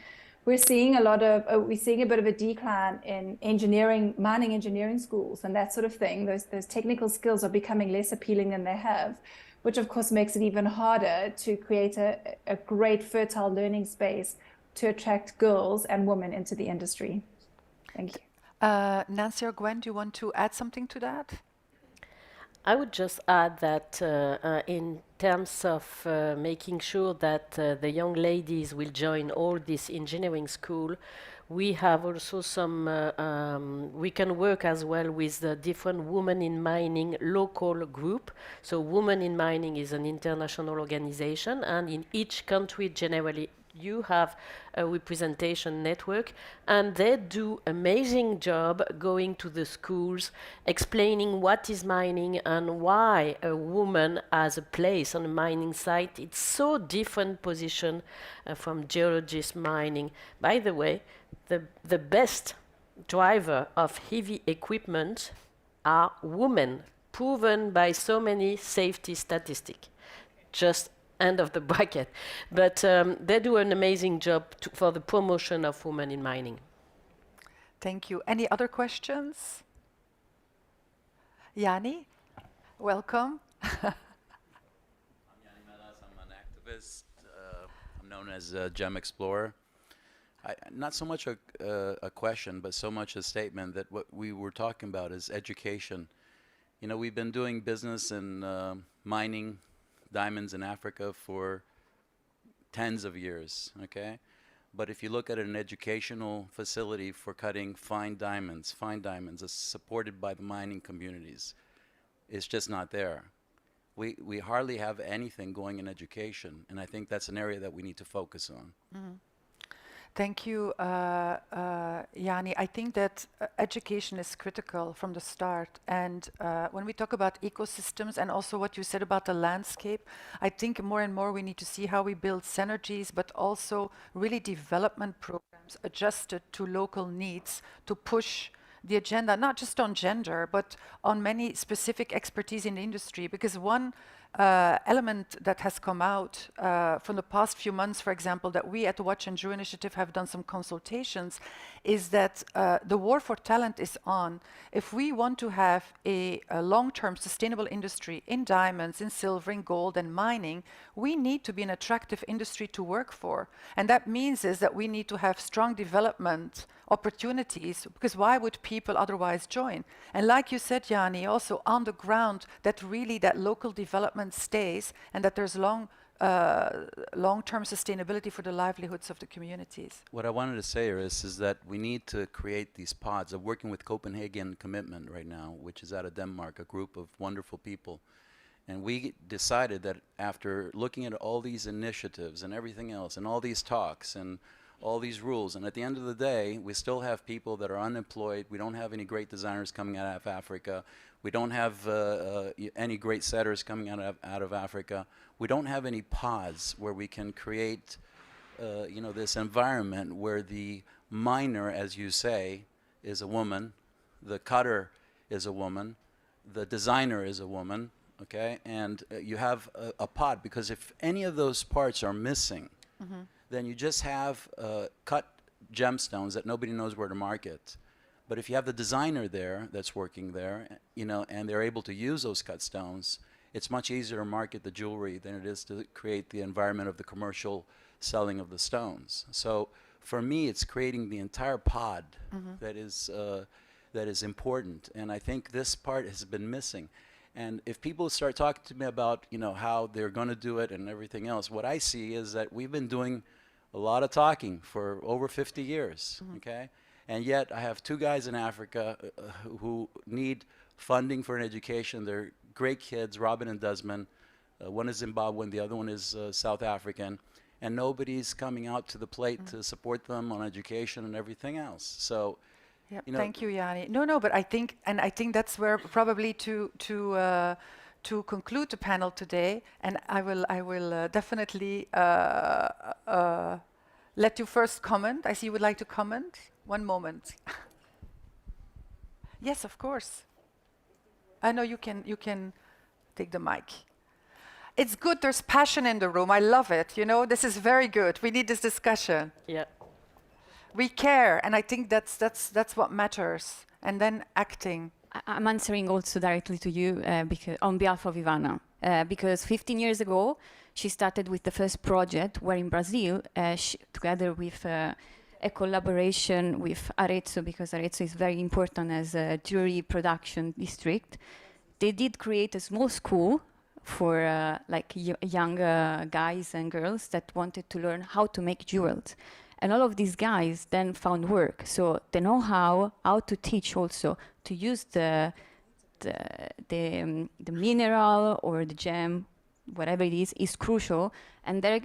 We're seeing a bit of a decline in engineering, mining engineering schools and that sort of thing. Those technical skills are becoming less appealing than they have, which of course makes it even harder to create a great fertile learning space to attract girls and women into the industry. Thank you. Nancy or Gwen, do you want to add something to that? I would just add that in terms of making sure that the young ladies will join all this engineering school, we have also some, we can work as well with the different Women in Mining local group. So Women in Mining is an international organization, and in each country generally you have a representation network, and they do amazing job going to the schools, explaining what is mining and why a woman has a place on a mining site. It's so different position from geologist mining. By the way, the best driver of heavy equipment are women, proven by so many safety statistics. Just end of the bracket. But they do an amazing job for the promotion of women in mining. Thank you. Any other questions? Yanni? Welcome. I'm an activist. I'm known as a gem explorer. Not so much a question, but so much a statement that what we were talking about is education. You know, we've been doing business in mining diamonds in Africa for tens of years, okay? But if you look at an educational facility for cutting fine diamonds supported by the mining communities, it's just not there. We hardly have anything going in education, and I think that's an area that we need to focus on. Mm-hmm. Thank you, Yanni. I think that education is critical from the start. And when we talk about ecosystems and also what you said about the landscape, I think more and more we need to see how we build synergies, but also really development programs adjusted to local needs to push the agenda, not just on gender, but on many specific expertise in the industry. Because one element that has come out from the past few months, for example, that we at the Watch and Jewellery Initiative have done some consultations, is that the war for talent is on. If we want to have a long-term sustainable industry in diamonds, in silver, in gold, and mining, we need to be an attractive industry to work for. And that means is that we need to have strong development opportunities, because why would people otherwise join? And like you said, Yanni, also on the ground, that really that local development stays and that there's long-term sustainability for the livelihoods of the communities. What I wanted to say is that we need to create these pods. I'm working with Copenhagen Commitment right now, which is out of Denmark, a group of wonderful people. And we decided that after looking at all these initiatives and everything else and all these talks and all these rules, and at the end of the day, we still have people that are unemployed. We don't have any great designers coming out of Africa. We don't have any great setters coming out of Africa. We don't have any pods where we can create, you know, this environment where the miner, as you say, is a woman, the cutter is a woman, the designer is a woman, okay? And you have a pod, because if any of those parts are missing, mm-hmm. then you just have cut gemstones that nobody knows where to market. But if you have the designer there that's working there, you know, and they're able to use those cut stones, it's much easier to market the jewelry than it is to create the environment of the commercial selling of the stones. So for me, it's creating the entire pod mm-hmm. that is important. And I think this part has been missing. And if people start talking to me about, you know, how they're going to do it and everything else, what I see is that we've been doing a lot of talking for over 50 years, mm-hmm. okay? And yet I have two guys in Africa who need funding for an education. They're great kids, Robin and Desmond. One is Zimbabwean, the other one is South African. And nobody's coming out to the plate mm-hmm. to support them on education and everything else. So, yep. You know, thank you, Yanni. No, but I think that's where probably to conclude the panel today, and I will definitely let you first comment. I see you would like to comment. One moment. Yes, of course. I know you can take the mic. It's good. There's passion in the room. I love it. You know, this is very good. We need this discussion. Yeah. We care, and I think that's what matters. And then acting. I'm answering also directly to you because on behalf of Ivana, because 15 years ago she started with the first project where in Brazil, together with a collaboration with Arezzo, because Arezzo is very important as a jewelry production district. They did create a small school for like young guys and girls that wanted to learn how to make jewels. And all of these guys then found work. So they know how to teach also, to use the mineral or the gem, whatever it is crucial. And there,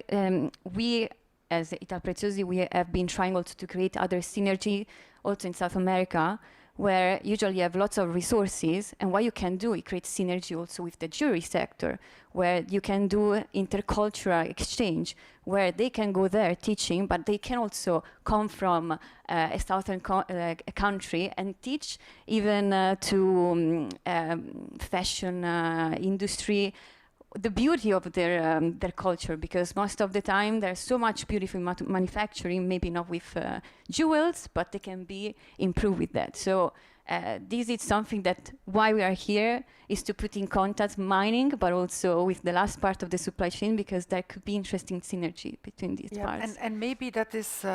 we, as Italpreziosi, we have been trying also to create other synergy also in South America, where usually you have lots of resources, and what you can do, you create synergy also with the jewelry sector, where you can do intercultural exchange, where they can go there teaching, but they can also come from a southern country and teach even to fashion industry, the beauty of their culture, because most of the time there's so much beautiful manufacturing, maybe not with jewels, but they can be improved with that. So This is something that why we are here is to put in contact mining, but also with the last part of the supply chain, because there could be interesting synergy between these parts. And maybe that is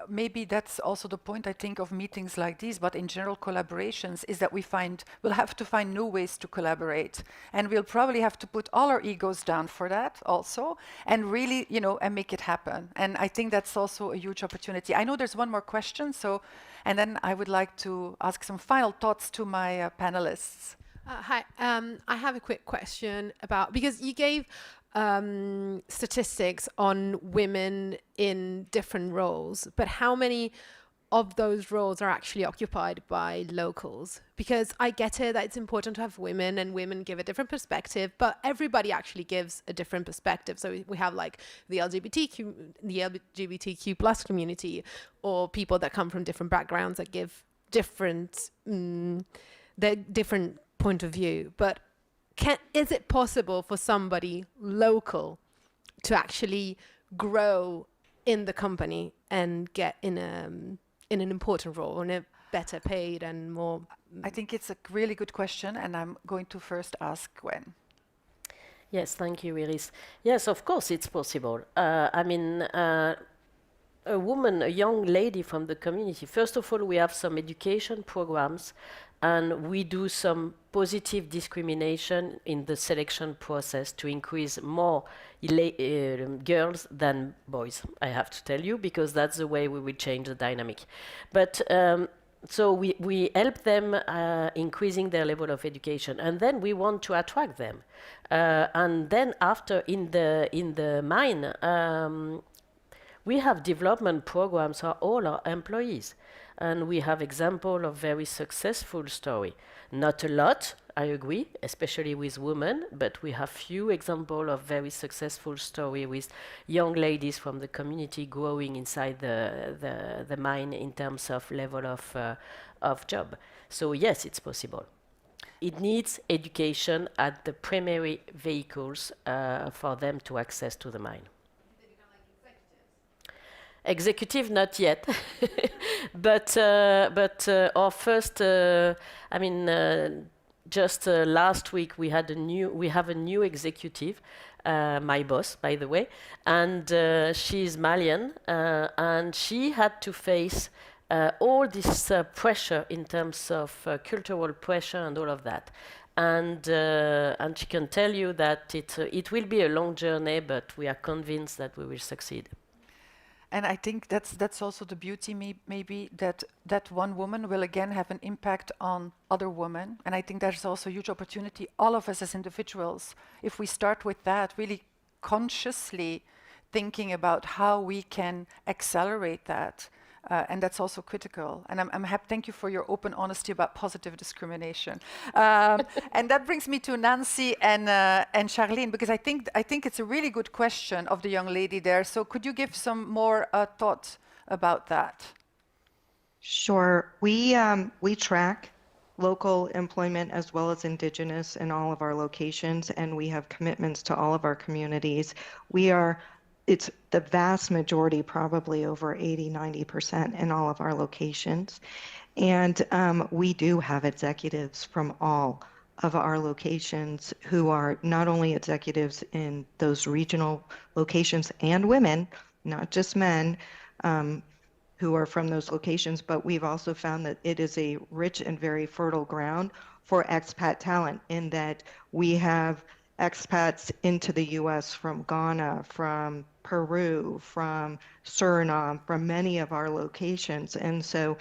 maybe that's also the point, I think, of meetings like these, but in general collaborations, is that we'll have to find new ways to collaborate, and we'll probably have to put all our egos down for that also, and really, and make it happen. And I think that's also a huge opportunity. I know there's one more question, and then I would like to ask some final thoughts to my panelists. Hi, I have a quick question because you gave statistics on women in different roles, but how many of those roles are actually occupied by locals? Because I get it that it's important to have women, and women give a different perspective, but everybody actually gives a different perspective. So we have like the LGBTQ plus community, or people that come from different backgrounds that give different point of view. But is it possible for somebody local to actually grow in the company and get in an important role, and a better paid and more? I think it's a really good question, and I'm going to first ask Gwen. Yes, thank you, Iris. Yes, of course it's possible. A woman, a young lady from the community, first of all, we have some education programs, and we do some positive discrimination in the selection process to increase more girls than boys, I have to tell you, because that's the way we will change the dynamic. But so we help them increasing their level of education, and then we want to attract them. And then after in the mine, we have development programs for all our employees, and we have example of very successful story. Not a lot, I agree, especially with women, but we have few example of very successful story with young ladies from the community growing inside the mine in terms of level of job. So yes, it's possible. It needs education at the primary vehicles for them to access to the mine. Executive, not yet, but our first. Just last week we have a new executive, my boss, by the way, and she's Malian, and she had to face all this pressure in terms of cultural pressure and all of that, and she can tell you that it will be a long journey, but we are convinced that we will succeed. And I think that's also the beauty, maybe, that one woman will again have an impact on other women. And I think there's also a huge opportunity, all of us as individuals, if we start with that, really consciously thinking about how we can accelerate that. And that's also critical. And I'm happy. Thank you for your open honesty about positive discrimination. And that brings me to Nancy and Charlene, because I think it's a really good question of the young lady there. So could you give some more thought about that? Sure. We track local employment as well as Indigenous in all of our locations, and we have commitments to all of our communities. It's the vast majority, probably over 80-90% in all of our locations. And we do have executives from all of our locations who are not only executives in those regional locations, and women, not just men, who are from those locations, but we've also found that it is a rich and very fertile ground for expat talent, in that we have expats into the US from Ghana, from Peru, from Suriname, from many of our locations. And so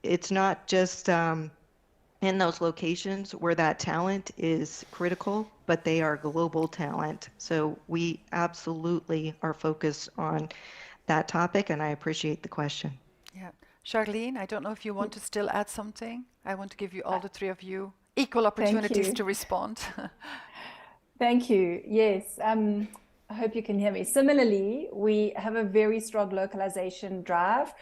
it's not just in those locations where that talent is critical, but they are global talent. So we absolutely are focused on that topic, and I appreciate the question. Yeah. Charlene, I don't know if you want to still add something. I want to give you all the three of you equal opportunities to respond. Thank you. Yes, I hope you can hear me. Similarly, we have a very strong localization drive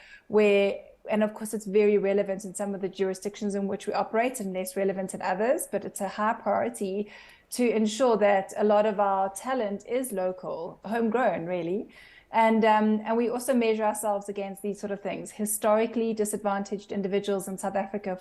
and of course it's very relevant in some of the jurisdictions in which we operate and less relevant in others, but it's a high priority to ensure that a lot of our talent is local, homegrown really. And we also measure ourselves against these sort of things. Historically disadvantaged individuals in South Africa,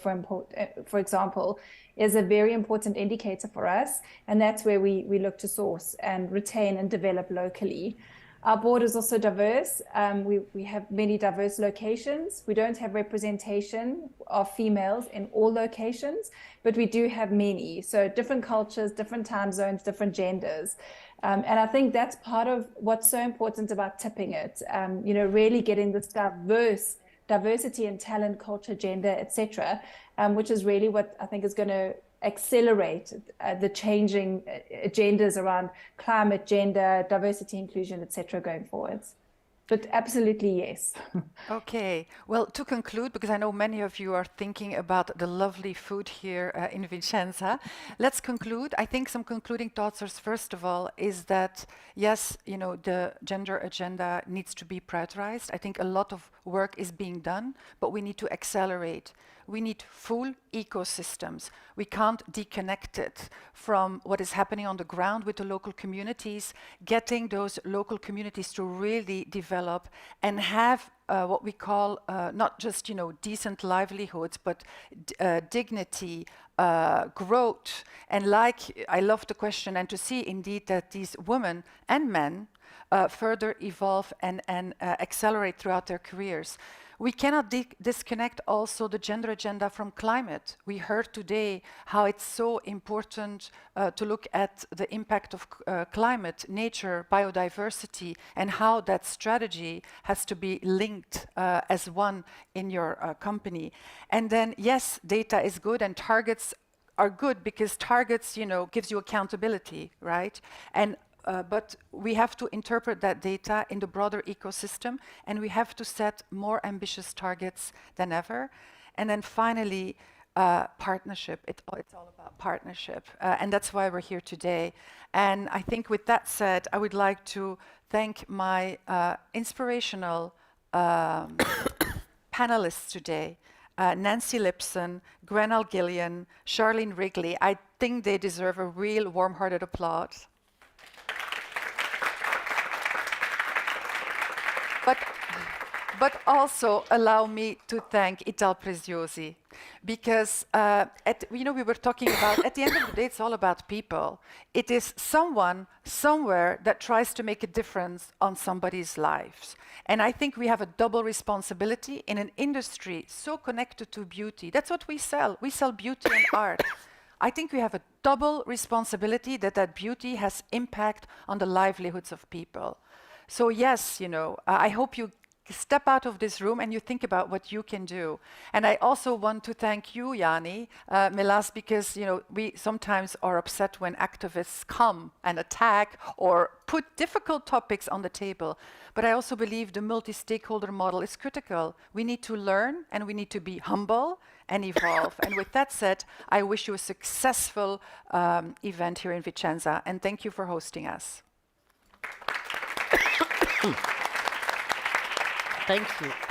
for example, is a very important indicator for us. And that's where we look to source and retain and develop locally. Our board is also diverse. We have many diverse locations. We don't have representation of females in all locations, but we do have many. So different cultures, different time zones, different genders. And I think that's part of what's so important about tipping it, really getting this diversity in talent, culture, gender, etc., which is really what I think is going to accelerate the changing agendas around climate, gender, diversity, inclusion, etc. going forwards. But absolutely, yes. Okay. Well, to conclude, because I know many of you are thinking about the lovely food here in Vicenza, let's conclude. I think some concluding thoughts are, first of all, is that, yes, the gender agenda needs to be prioritized. I think a lot of work is being done, but we need to accelerate. We need full ecosystems. We can't disconnect it from what is happening on the ground with the local communities, getting those local communities to really develop and have what we call not just decent livelihoods, but dignity, growth. And I love the question, and to see indeed that these women and men further evolve and accelerate throughout their careers. We cannot disconnect also the gender agenda from climate. We heard today how it's so important to look at the impact of climate, nature, biodiversity, and how that strategy has to be linked as one in your company. And then, yes, data is good and targets are good because targets, gives you accountability, right? And but we have to interpret that data in the broader ecosystem, and we have to set more ambitious targets than ever. And then finally, partnership. It's all about partnership, and that's why we're here today. And I think with that said, I would like to thank my inspirational panelists today, Nancy Lipson, Gwennael Guillen, Charlene Wringley. I think they deserve a real warm-hearted applause. But also allow me to thank Italpreziosi, because we were talking about, at the end of the day, it's all about people. It is someone, somewhere, that tries to make a difference on somebody's lives. And I think we have a double responsibility in an industry so connected to beauty. That's what we sell. We sell beauty and art. I think we have a double responsibility that beauty has impact on the livelihoods of people. So yes, I hope you step out of this room and you think about what you can do. And I also want to thank you, Yanni, Melas, because we sometimes are upset when activists come and attack or put difficult topics on the table. But I also believe the multi-stakeholder model is critical. We need to learn and we need to be humble and evolve. And with that said, I wish you a successful event here in Vicenza, and thank you for hosting us. Thank you.